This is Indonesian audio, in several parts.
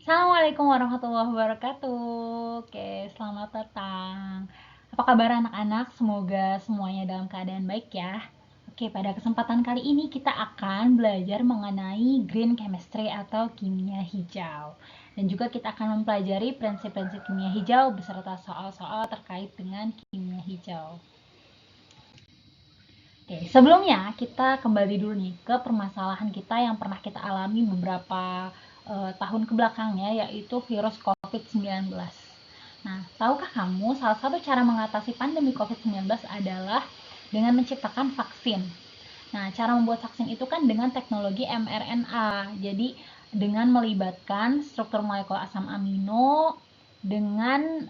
Assalamualaikum warahmatullahi wabarakatuh. Oke, selamat datang. Apa kabar anak-anak? Semoga semuanya dalam keadaan baik ya. Oke, pada kesempatan kali ini kita akan belajar mengenai green chemistry atau kimia hijau. Dan juga kita akan mempelajari prinsip-prinsip kimia hijau beserta soal-soal terkait dengan kimia hijau. Oke, sebelumnya kita kembali dulu nih ke permasalahan kita yang pernah kita alami beberapa tahun kebelakangnya, yaitu virus COVID-19. Nah, tahukah kamu salah satu cara mengatasi pandemi COVID-19 adalah dengan menciptakan vaksin. Nah, cara membuat vaksin itu kan dengan teknologi mRNA. Jadi, dengan melibatkan struktur molekul asam amino dengan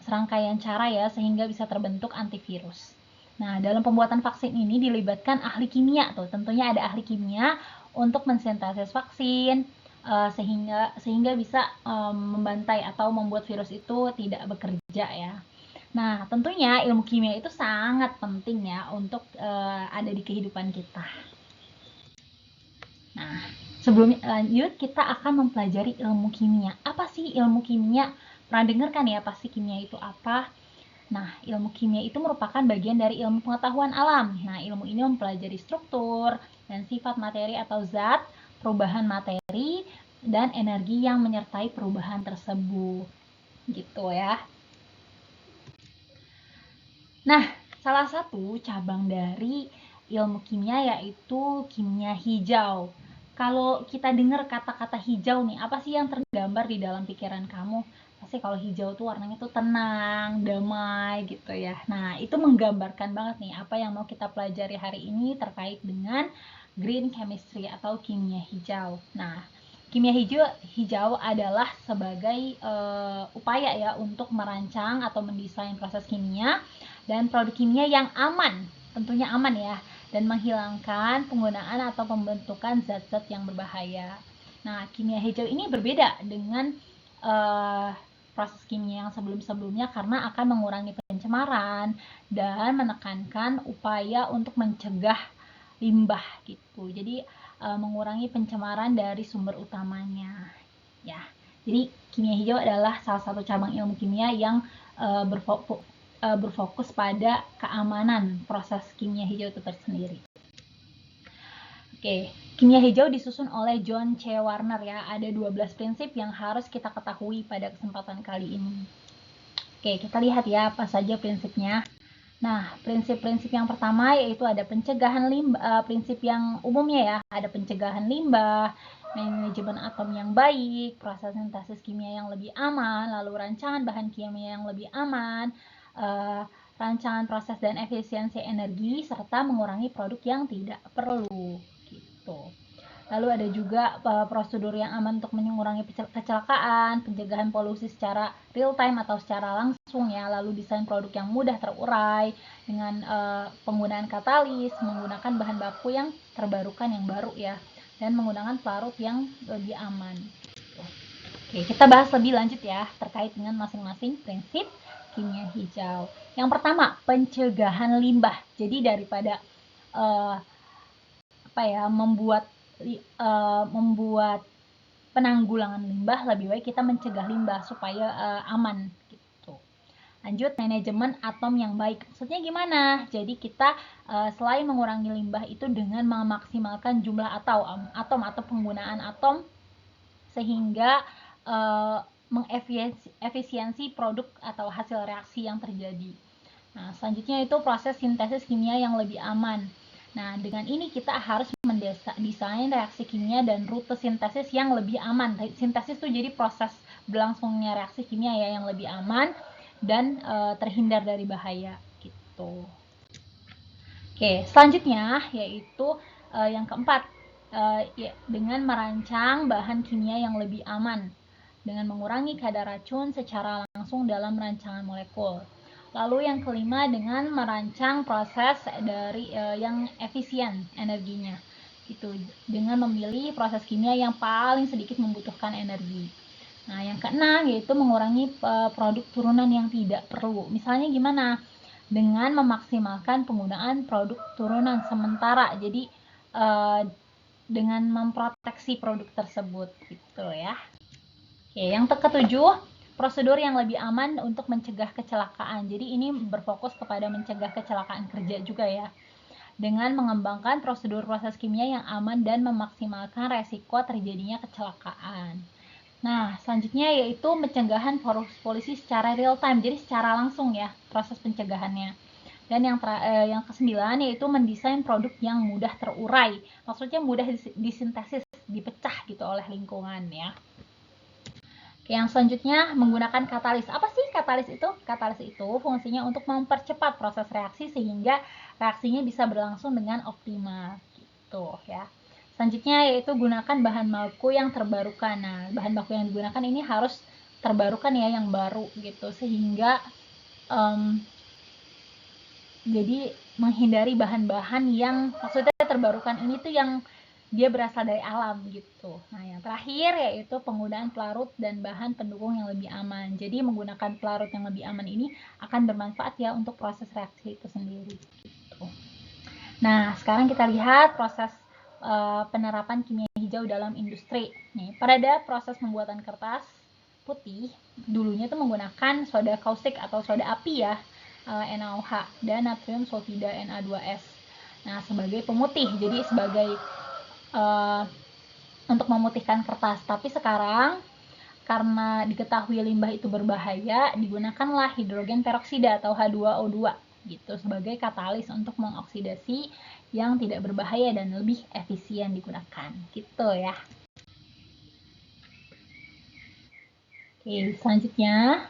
serangkaian cara ya, sehingga bisa terbentuk antivirus. Nah, dalam pembuatan vaksin ini dilibatkan ahli kimia tuh. Tentunya ada ahli kimia untuk mensintesis vaksin sehingga bisa membantai atau membuat virus itu tidak bekerja ya. Nah, tentunya ilmu kimia itu sangat penting ya untuk ada di kehidupan kita. Nah, sebelum lanjut kita akan mempelajari ilmu kimia. Apa sih ilmu kimia? Pernah dengar kan ya pasti kimia itu apa? Nah, ilmu kimia itu merupakan bagian dari ilmu pengetahuan alam. Nah, ilmu ini mempelajari struktur dan sifat materi atau zat, perubahan materi, dan energi yang menyertai perubahan tersebut. Gitu ya. Nah, salah satu cabang dari ilmu kimia yaitu kimia hijau. Kalau kita dengar kata-kata hijau nih, apa sih yang tergambar di dalam pikiran kamu? Pasti kalau hijau tuh warnanya tuh tenang, damai gitu ya. Nah, itu menggambarkan banget nih apa yang mau kita pelajari hari ini terkait dengan green chemistry atau kimia hijau. Nah, kimia hijau adalah sebagai upaya ya untuk merancang atau mendesain proses kimia dan produk kimia yang aman, tentunya aman ya, dan menghilangkan penggunaan atau pembentukan zat-zat yang berbahaya. Nah, kimia hijau ini berbeda dengan proses kimia yang sebelum-sebelumnya karena akan mengurangi pencemaran dan menekankan upaya untuk mencegah limbah gitu. Jadi mengurangi pencemaran dari sumber utamanya. Ya. Jadi kimia hijau adalah salah satu cabang ilmu kimia yang berfokus pada keamanan proses kimia hijau itu tersendiri. Oke, kimia hijau disusun oleh John C. Warner ya. Ada 12 prinsip yang harus kita ketahui pada kesempatan kali ini. Oke, kita lihat ya apa saja prinsipnya. Nah, prinsip-prinsip yang pertama yaitu ada pencegahan limbah, prinsip yang umumnya ya, ada pencegahan limbah, manajemen atom yang baik, proses sintesis kimia yang lebih aman, lalu rancangan bahan kimia yang lebih aman, rancangan proses dan efisiensi energi, serta mengurangi produk yang tidak perlu. Gitu. Lalu ada juga prosedur yang aman untuk mengurangi kecelakaan, pencegahan polusi secara real time atau secara langsung ya, lalu desain produk yang mudah terurai dengan penggunaan katalis, menggunakan bahan baku yang terbarukan yang baru ya, dan menggunakan pelarut yang lebih aman. Oke, kita bahas lebih lanjut ya terkait dengan masing-masing prinsip kimia hijau. Yang pertama, pencegahan limbah. Jadi daripada membuat penanggulangan limbah, lebih baik kita mencegah limbah supaya aman gitu. Lanjut, manajemen atom yang baik. Maksudnya gimana? Jadi kita selain mengurangi limbah itu dengan memaksimalkan jumlah atom atau penggunaan atom sehingga mengefisiensi produk atau hasil reaksi yang terjadi. Nah, selanjutnya itu proses sintesis kimia yang lebih aman. Nah, dengan ini kita harus mendesain reaksi kimia dan rute sintesis yang lebih aman. Sintesis itu jadi proses berlangsungnya reaksi kimia ya yang lebih aman dan terhindar dari bahaya gitu. Oke, selanjutnya yaitu yang keempat, dengan merancang bahan kimia yang lebih aman dengan mengurangi kadar racun secara langsung dalam rancangan molekul. Lalu yang kelima dengan merancang proses dari yang efisien energinya. Gitu, dengan memilih proses kimia yang paling sedikit membutuhkan energi. Nah, yang keenam yaitu mengurangi produk turunan yang tidak perlu. Misalnya gimana? Dengan memaksimalkan penggunaan produk turunan sementara. Jadi dengan memproteksi produk tersebut gitu ya. Oke, yang ketujuh, prosedur yang lebih aman untuk mencegah kecelakaan. Jadi ini berfokus kepada mencegah kecelakaan kerja juga ya, dengan mengembangkan prosedur proses kimia yang aman dan memaksimalkan resiko terjadinya kecelakaan. Nah, selanjutnya yaitu pencegahan polisi secara real time, jadi secara langsung ya proses pencegahannya. Dan yang kesembilan yaitu mendesain produk yang mudah terurai, maksudnya mudah disintesis, dipecah gitu oleh lingkungan ya. Yang selanjutnya menggunakan katalis. Apa sih katalis itu? Katalis itu fungsinya untuk mempercepat proses reaksi sehingga reaksinya bisa berlangsung dengan optimal gitu ya. Selanjutnya yaitu gunakan bahan baku yang terbarukan. Nah, bahan baku yang digunakan ini harus terbarukan ya, yang baru gitu, sehingga jadi menghindari bahan-bahan yang maksudnya terbarukan ini tuh yang dia berasal dari alam gitu. Nah, yang terakhir yaitu penggunaan pelarut dan bahan pendukung yang lebih aman. Jadi menggunakan pelarut yang lebih aman ini akan bermanfaat ya untuk proses reaksi itu sendiri. Gitu. Nah, sekarang kita lihat proses penerapan kimia hijau dalam industri. Nih, pada proses pembuatan kertas putih, dulunya tuh menggunakan soda kaustik atau soda api ya, NaOH dan natrium sulfida Na2S. Nah, sebagai pemutih, jadi sebagai untuk memutihkan kertas. Tapi sekarang karena diketahui limbah itu berbahaya, digunakanlah hidrogen peroksida atau H2O2 gitu sebagai katalis untuk mengoksidasi yang tidak berbahaya dan lebih efisien digunakan gitu ya. Oke, selanjutnya.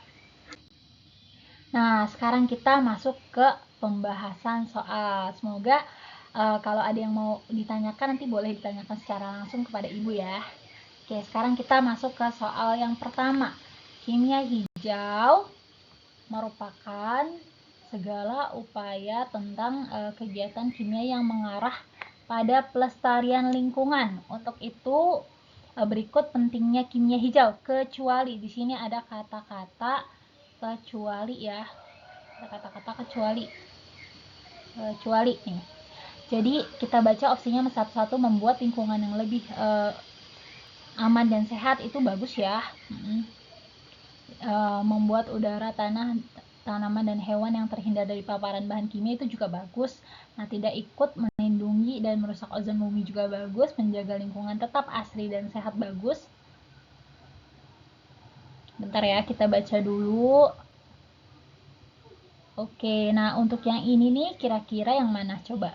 Nah, sekarang kita masuk ke pembahasan soal. Semoga kalau ada yang mau ditanyakan nanti boleh ditanyakan secara langsung kepada Ibu ya. Oke, sekarang kita masuk ke soal yang pertama. Kimia hijau merupakan segala upaya tentang kegiatan kimia yang mengarah pada pelestarian lingkungan. Untuk itu berikut pentingnya kimia hijau, kecuali di sini ada kata-kata kecuali ya. Ada kata-kata kecuali. Kecuali nih. Jadi kita baca opsinya satu-satu. Membuat lingkungan yang lebih aman dan sehat itu bagus ya. Membuat udara, tanah, tanaman dan hewan yang terhindar dari paparan bahan kimia itu juga bagus. Nah, tidak ikut melindungi dan merusak ozon bumi juga bagus. Menjaga lingkungan tetap asri dan sehat bagus. Bentar ya, kita baca dulu. Oke, nah untuk yang ini nih kira-kira yang mana coba?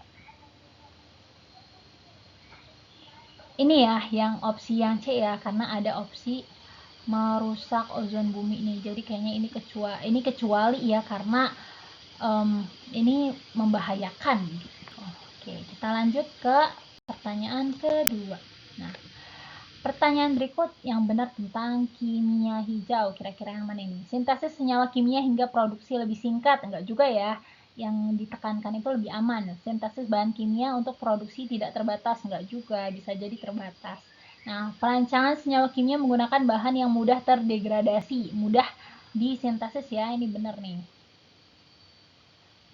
Ini ya, yang opsi yang C ya, karena ada opsi merusak ozon bumi ini. Jadi kayaknya ini kecuali ya, karena ini membahayakan. Oke, kita lanjut ke pertanyaan kedua. Nah, pertanyaan berikut yang benar tentang kimia hijau. Kira-kira yang mana ini? Sintesis senyawa kimia hingga produksi lebih singkat. Enggak juga ya. Yang ditekankan itu lebih aman. Sintesis bahan kimia untuk produksi tidak terbatas. Enggak juga, bisa jadi terbatas. Nah, perancangan senyawa kimia menggunakan bahan yang mudah terdegradasi, mudah disintesis ya, ini benar nih.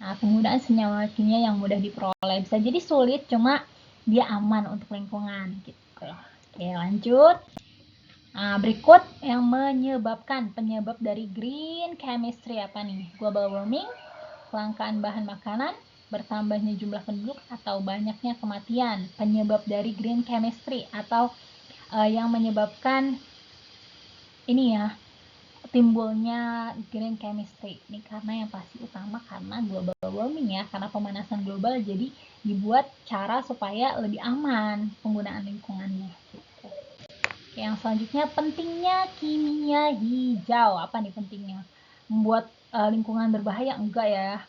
Nah, penggunaan senyawa kimia yang mudah diperoleh bisa jadi sulit, cuma dia aman untuk lingkungan gitu. Oke, lanjut. Nah, berikut yang menyebabkan penyebab dari green chemistry apa nih? Global warming, kelangkaan bahan makanan, bertambahnya jumlah penduduk, atau banyaknya kematian. Penyebab dari green chemistry atau yang menyebabkan ini ya, timbulnya green chemistry ini karena yang pasti utama karena global warming ya, karena pemanasan global, jadi dibuat cara supaya lebih aman penggunaan lingkungannya gitu. Oke, yang selanjutnya pentingnya kimia hijau. Apa nih pentingnya? Membuat lingkungan berbahaya? Enggak ya,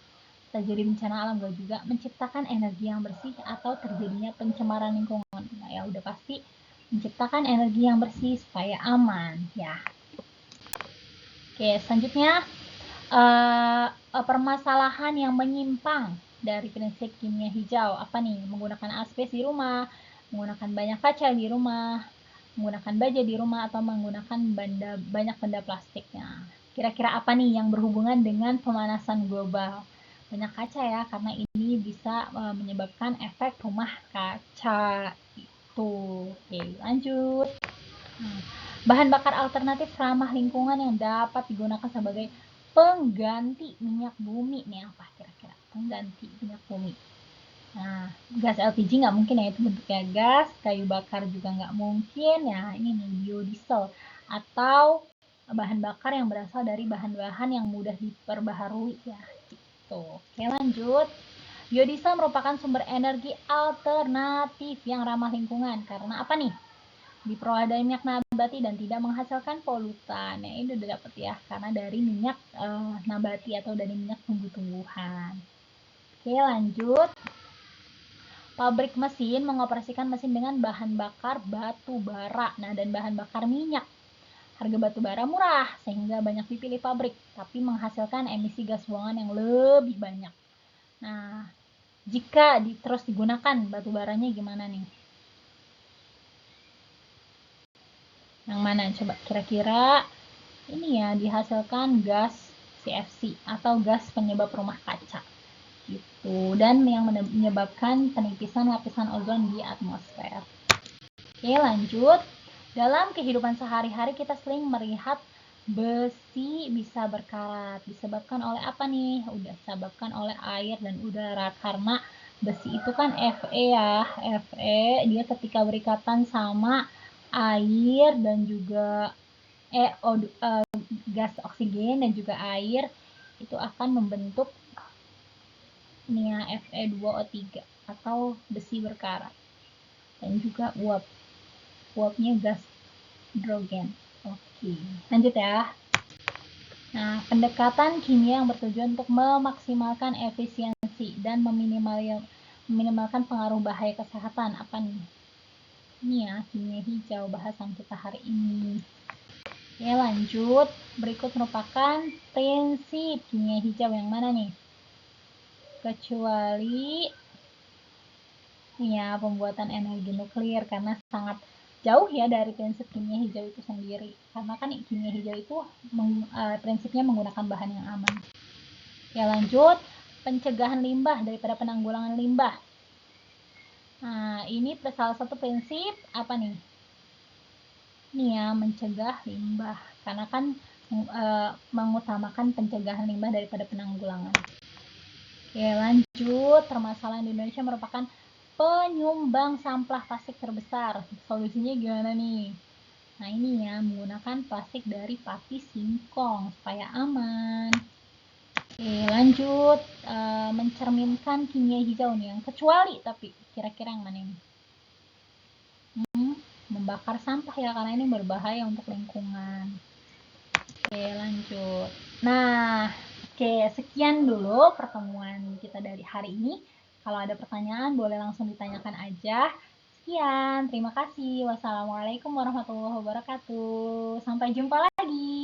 terjadi bencana alam enggak juga. Menciptakan energi yang bersih atau terjadinya pencemaran lingkungan? Nah, ya udah pasti menciptakan energi yang bersih supaya aman ya. Oke, selanjutnya permasalahan yang menyimpang dari prinsip kimia hijau. Apa nih? Menggunakan asbes di rumah, menggunakan banyak kaca di rumah, menggunakan baja di rumah, atau menggunakan banyak benda plastiknya. Kira-kira apa nih yang berhubungan dengan pemanasan global? Banyak kaca ya, karena ini bisa menyebabkan efek rumah kaca itu. Oke, lanjut. Bahan bakar alternatif ramah lingkungan yang dapat digunakan sebagai pengganti minyak bumi. Nih apa kira-kira? Pengganti minyak bumi. Nah, gas LPG nggak mungkin ya, itu bentuknya gas. Kayu bakar juga nggak mungkin. Ya, ini nih biodiesel atau bahan bakar yang berasal dari bahan-bahan yang mudah diperbaharui ya. Gitu. Oke, lanjut. Biodiesel merupakan sumber energi alternatif yang ramah lingkungan. Karena apa nih? Diperoleh dari minyak nabati dan tidak menghasilkan polutan. Ya, ini udah dapet ya, karena dari minyak nabati atau dari minyak tumbuh-tumbuhan. Oke, lanjut. Pabrik mesin mengoperasikan mesin dengan bahan bakar batu bara, nah dan bahan bakar minyak. Harga batu bara murah sehingga banyak dipilih pabrik, tapi menghasilkan emisi gas buangan yang lebih banyak. Nah, jika terus digunakan batu baranya gimana nih? Yang mana coba kira-kira? Ini ya, dihasilkan gas CFC atau gas penyebab rumah kaca gitu, dan yang menyebabkan penipisan lapisan ozon di atmosfer. Oke, lanjut. Dalam kehidupan sehari-hari kita sering melihat besi bisa berkarat. Disebabkan oleh apa nih? Udah disebabkan oleh air dan udara, karena besi itu kan Fe ya. Fe dia ketika berikatan sama air dan juga gas oksigen dan juga air itu akan membentuk ini ya, Fe2O3 atau besi berkarat. Dan juga uap. Uapnya gas hidrogen. Oke, lanjut ya. Nah, pendekatan kimia yang bertujuan untuk memaksimalkan efisiensi dan meminimalkan pengaruh bahaya kesehatan. Apa nih? Ini ya, kimia hijau bahasan kita hari ini. Oke, lanjut. Berikut merupakan prinsip kimia hijau yang mana nih? Kecuali ya, pembuatan energi nuklir, karena sangat jauh ya dari prinsip kimia hijau itu sendiri. Karena kan kimia hijau itu prinsipnya menggunakan bahan yang aman. Ya, lanjut. Pencegahan limbah daripada penanggulangan limbah. Nah, ini salah satu prinsip apa nih? Ini ya, mencegah limbah. Karena kan mengutamakan pencegahan limbah daripada penanggulangan. Oke, lanjut. Permasalahan di Indonesia merupakan penyumbang sampah plastik terbesar. Solusinya gimana nih? Nah, ini ya, menggunakan plastik dari pati singkong supaya aman. Oke, lanjut. Mencerminkan kimia hijau nih, yang kecuali tapi kira-kira yang mana ini? Membakar sampah ya, karena ini berbahaya untuk lingkungan. Oke, lanjut. Nah, oke, sekian dulu pertemuan kita dari hari ini. Kalau ada pertanyaan boleh langsung ditanyakan aja. Sekian, terima kasih. Wassalamualaikum warahmatullahi wabarakatuh. Sampai jumpa lagi.